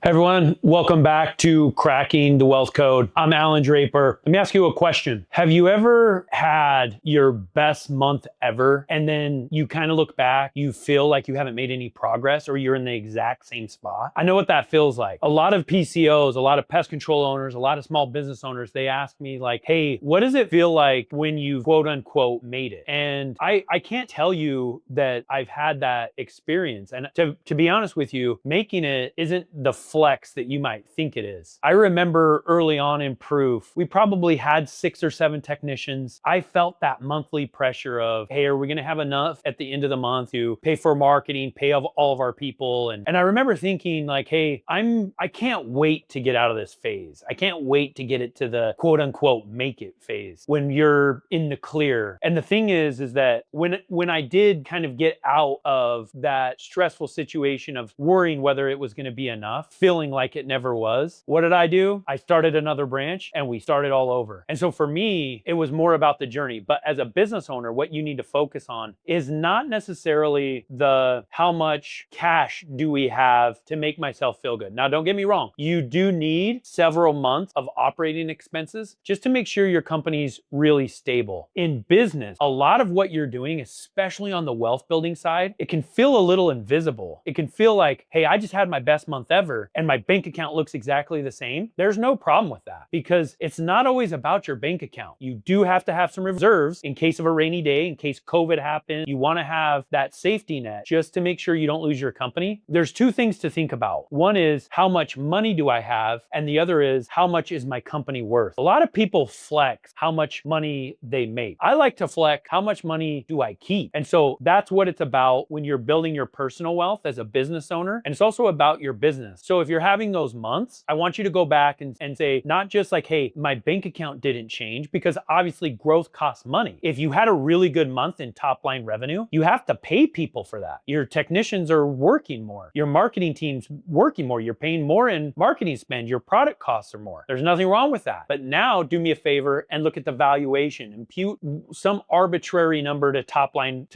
Everyone, welcome back to Cracking the Wealth Code. I'm Allan Draper. Let me ask you a question. Have you ever had your best month ever and then you kind of look back, you feel like you haven't made any progress or you're in the exact same spot? I know what that feels like. A lot of PCOs, a lot of pest control owners, a lot of small business owners, they ask me like, hey, what does it feel like when you quote unquote made it? And I can't tell you that I've had that experience. And to be honest with you, making it isn't the flex that you might think it is. I remember early on in Proof, we probably had 6 or 7 technicians. I felt that monthly pressure of, hey, are we going to have enough at the end of the month to pay for marketing, pay all of our people? And I remember thinking like, hey, I can't wait to get out of this phase. I can't wait to get it to the quote unquote make it phase when you're in the clear. And the thing is that when I did kind of get out of that stressful situation of worrying whether it was going to be enough, feeling like it never was, what did I do? I started another branch and we started all over. And so for me, it was more about the journey. But as a business owner, what you need to focus on is not necessarily the how much cash do we have to make myself feel good. Now, don't get me wrong. You do need several months of operating expenses just to make sure your company's really stable. In business, a lot of what you're doing, especially on the wealth building side, it can feel a little invisible. It can feel like, hey, I just had my best month ever and my bank account looks exactly the same. There's no problem with that because it's not always about your bank account. You do have to have some reserves in case of a rainy day, in case COVID happens. You want to have that safety net just to make sure you don't lose your company. There's 2 things to think about. One is how much money do I have? And the other is how much is my company worth? A lot of people flex how much money they make. I like to flex how much money do I keep? And so that's what it's about when you're building your personal wealth as a business owner. And it's also about your business. So if you're having those months, I want you to go back and say, not just like, hey, my bank account didn't change, because obviously growth costs money. If you had a really good month in top line revenue, you have to pay people for that. Your technicians are working more. Your marketing team's working more. You're paying more in marketing spend. Your product costs are more. There's nothing wrong with that. But now do me a favor and look at the valuation. Impute some arbitrary number to top line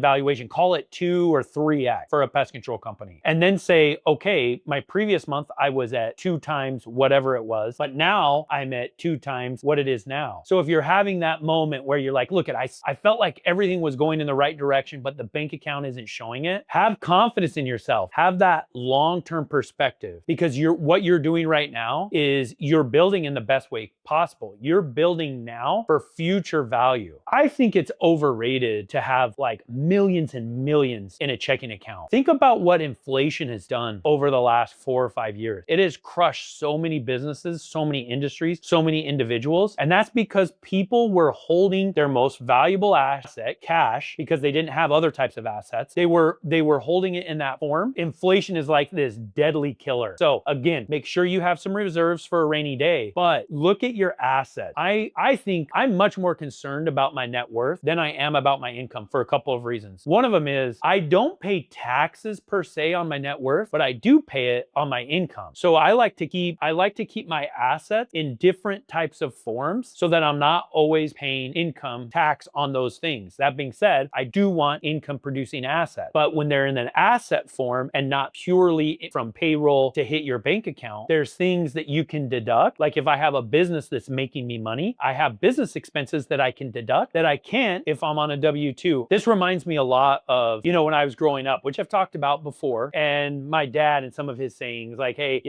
valuation. Call it 2 or 3x for a pest control company. And then say, okay, my previous month I was at 2 times whatever it was, but now I'm at 2 times what it is now. So if you're having that moment where you're like, look, I felt like everything was going in the right direction, but the bank account isn't showing it, have confidence in yourself. Have that long-term perspective, because what you're doing right now is you're building in the best way possible. You're building now for future value. I think it's overrated to have like millions and millions in a checking account. Think about what inflation has done over the last 4 or 5 years. It has crushed so many businesses, so many industries, so many individuals. And that's because people were holding their most valuable asset, cash, because they didn't have other types of assets. They were holding it in that form. Inflation is like this deadly killer. So again, make sure you have some reserves for a rainy day, but look at your assets. I think I'm much more concerned about my net worth than I am about my income for a couple of reasons. One of them is I don't pay taxes per se on my net worth, but I do pay it on my income. So I like to keep my assets in different types of forms so that I'm not always paying income tax on those things. That being said, I do want income producing assets, but when they're in an asset form and not purely from payroll to hit your bank account, there's things that you can deduct. Like if I have a business that's making me money, I have business expenses that I can deduct that I can't if I'm on a W-2. This reminds me a lot of, when I was growing up, which I've talked about before, and my dad and some of his sayings like, hey,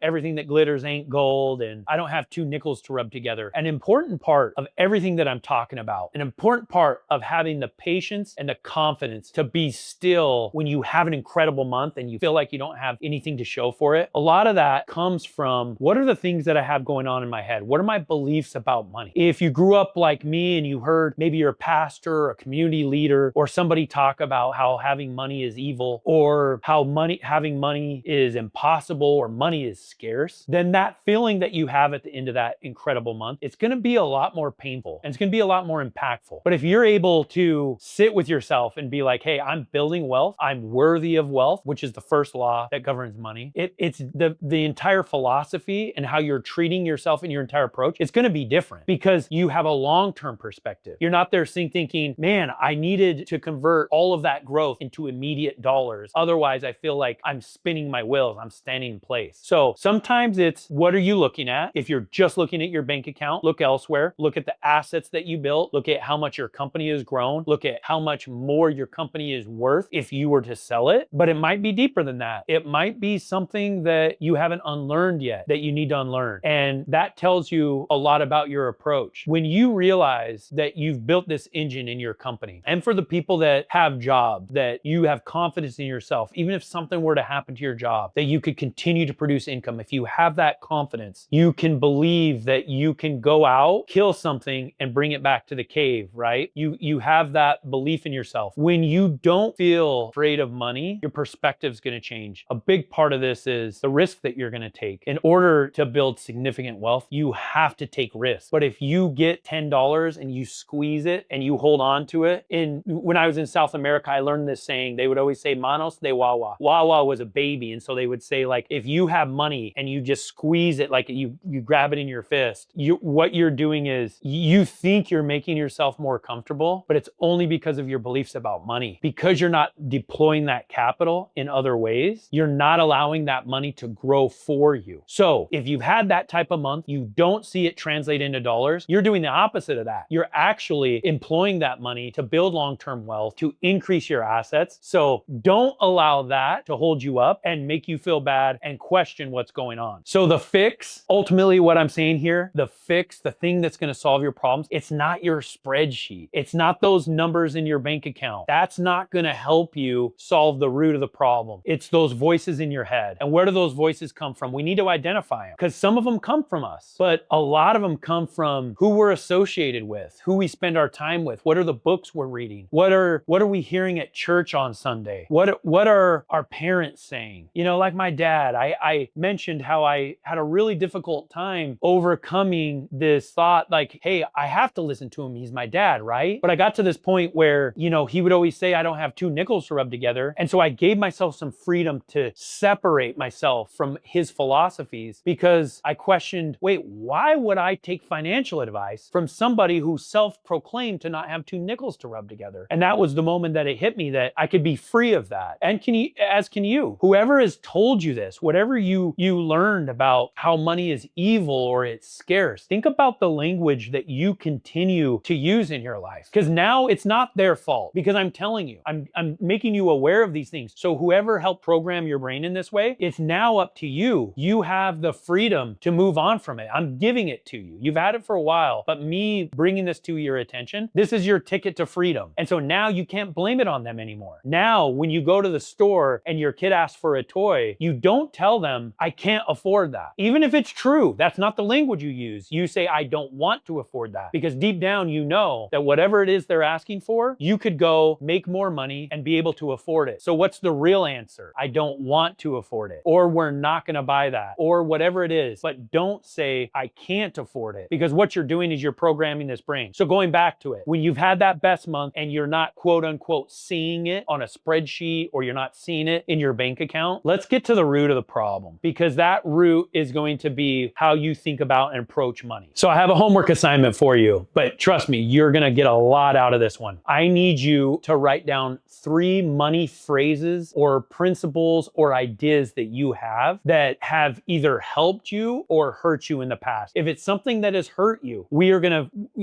everything that glitters ain't gold, and I don't have 2 nickels to rub together. An important part of everything that I'm talking about, an important part of having the patience and the confidence to be still when you have an incredible month and you feel like you don't have anything to show for it, a lot of that comes from what are the things that I have going on in my head? What are my beliefs about money? If you grew up like me and you heard maybe you're a pastor or a community leader or somebody talk about how having money is evil or how having money is impossible or money is scarce, then that feeling that you have at the end of that incredible month, it's going to be a lot more painful and it's going to be a lot more impactful. But if you're able to sit with yourself and be like, hey, I'm building wealth, I'm worthy of wealth, which is the first law that governs money. It's the entire philosophy and how you're treating yourself and your entire approach. It's going to be different because you have a long-term perspective. You're not there thinking, man, I needed to convert all of that growth into immediate dollars. Otherwise, I feel like I'm spinning my wheels. I'm standing in place. So sometimes it's, what are you looking at? If you're just looking at your bank account, look elsewhere. Look at the assets that you built. Look at how much your company has grown. Look at how much more your company is worth if you were to sell it. But it might be deeper than that. It might be something that you haven't unlearned yet that you need to unlearn. And that tells you a lot about your approach. When you realize that you've built this engine in your company, and for the people that have jobs, that you have confidence in yourself, even if something were to happen to your job, that you could continue to produce income. If you have that confidence, you can believe that you can go out, kill something, and bring it back to the cave, right? You have that belief in yourself. When you don't feel afraid of money, your perspective's going to change. A big part of this is the risk that you're going to take. In order to build significant wealth, you have to take risks. But if you get $10 and you squeeze it and you hold on to it, when I was in South America, I learned this saying. They would always say, Manos de Guagua. Guagua was a baby. And so they would say, like, if you have money and you just squeeze it, like you grab it in your fist, what you're doing is you think you're making yourself more comfortable, but it's only because of your beliefs about money. Because you're not deploying that capital in other ways, you're not allowing that money to grow for you. So if you've had that type of month, you don't see it translate into dollars, you're doing the opposite of that. You're actually employing that money to build long-term wealth, to increase your assets. So don't allow that to hold you up and make you feel bad and question what's going on. So the fix, ultimately what I'm saying here, the fix, the thing that's going to solve your problems, it's not your spreadsheet. It's not those numbers in your bank account. That's not going to help you solve the root of the problem. It's those voices in your head. And where do those voices come from? We need to identify them, because some of them come from us, but a lot of them come from who we're associated with, who we spend our time with. What are the books we're reading? What are we hearing at church on Sunday? What are our parents saying? You know, like my dad, I mentioned how I had a really difficult time overcoming this thought, like, hey, I have to listen to him. He's my dad, right? But I got to this point where, you know, he would always say, I don't have two nickels to rub together. And so I gave myself some freedom to separate myself from his philosophies, because I questioned, wait, why would I take financial advice from somebody who self-proclaimed to not have two nickels to rub together? And that was the moment that it hit me that I could be free of that. And as can you. Whoever has told you this, whatever you learned about how money is evil or it's scarce, think about the language that you continue to use in your life. Because now it's not their fault, because I'm telling you, I'm making you aware of these things. So whoever helped program your brain in this way, it's now up to you. You have the freedom to move on from it. I'm giving it to you. You've had it for a while, but me bringing this to your attention, this is your ticket to freedom. And so now you can't blame it on them anymore. Now, when you go to the store and your kid asks for a toy, you don't tell them, I can't afford that. Even if it's true, that's not the language you use. You say, I don't want to afford that. Because deep down, you know that whatever it is they're asking for, you could go make more money and be able to afford it. So what's the real answer? I don't want to afford it, or we're not going to buy that, or whatever it is. But don't say, I can't afford it, because what you're doing is you're programming this brain. So going back to it, when you've had that best month and you're not quote unquote seeing it on a spreadsheet, or you're not seeing it in your bank account, let's get to the root of the problem, because that root is going to be how you think about and approach money. So I have a homework assignment for you, but trust me, you're going to get a lot out of this one. I need you to write down 3 money phrases or principles or ideas that you have that have either helped you or hurt you in the past. If it's something that has hurt you,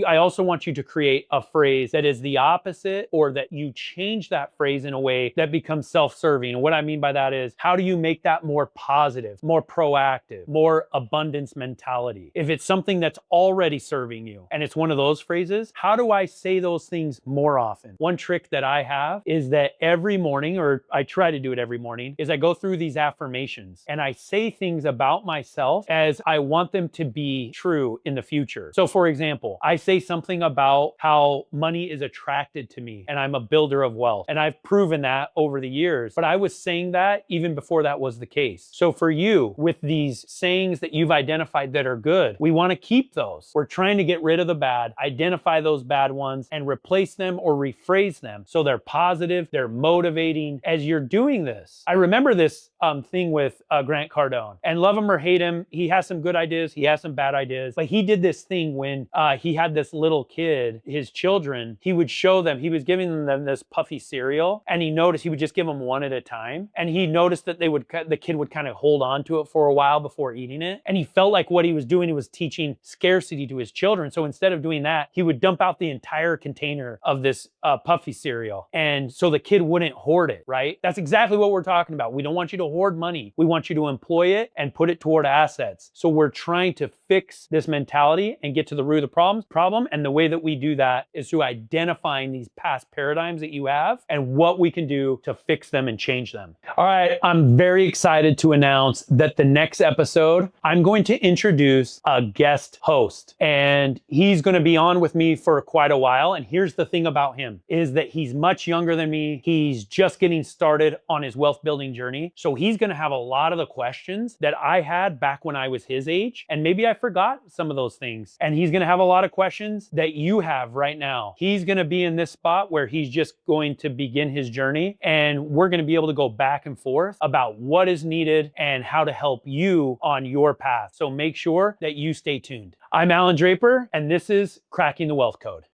I also want you to create a phrase that is the opposite, or that you change that phrase in a way that becomes self-serving. And what I mean by that is, how do you make that more positive, more proactive, more abundance mentality? If it's something that's already serving you and it's one of those phrases, how do I say those things more often? One trick that I have is that every morning, or I try to do it every morning, is I go through these affirmations and I say things about myself as I want them to be true in the future. So for example, I say something about how money is attracted to me and I'm a builder of wealth. And I've proven that over the years, but I was saying that even before that was the case. So for you, with these sayings that you've identified that are good, we want to keep those. We're trying to get rid of the bad, identify those bad ones, and replace them or rephrase them so they're positive, they're motivating as you're doing this. I remember this thing with Grant Cardone, and love him or hate him, he has some good ideas, he has some bad ideas, but he did this thing when he had this little kid, his children, he would show them, he was giving them this puffy cereal, and he noticed he would just give them one at a time, and he noticed that they would the kid would kind of hold on to it for a while before eating it. And he felt like what he was doing, he was teaching scarcity to his children. So instead of doing that, he would dump out the entire container of this puffy cereal. And so the kid wouldn't hoard it, right? That's exactly what we're talking about. We don't want you to hoard money. We want you to employ it and put it toward assets. So we're trying to fix this mentality and get to the root of the problem. And the way that we do that is through identifying these past paradigms that you have and what we can do to fix them and change them. All right, I'm very excited to announce that the next episode, I'm going to introduce a guest host, and he's going to be on with me for quite a while. And here's the thing about him is that he's much younger than me. He's just getting started on his wealth building journey. So he's going to have a lot of the questions that I had back when I was his age. And maybe I forgot some of those things. And he's going to have a lot of questions that you have right now. He's going to be in this spot where he's just going to begin his journey. And we're going to be able to go back and forth about what is needed and how to help you on your path. So make sure that you stay tuned. I'm Allan Draper, and this is Cracking the Wealth Code.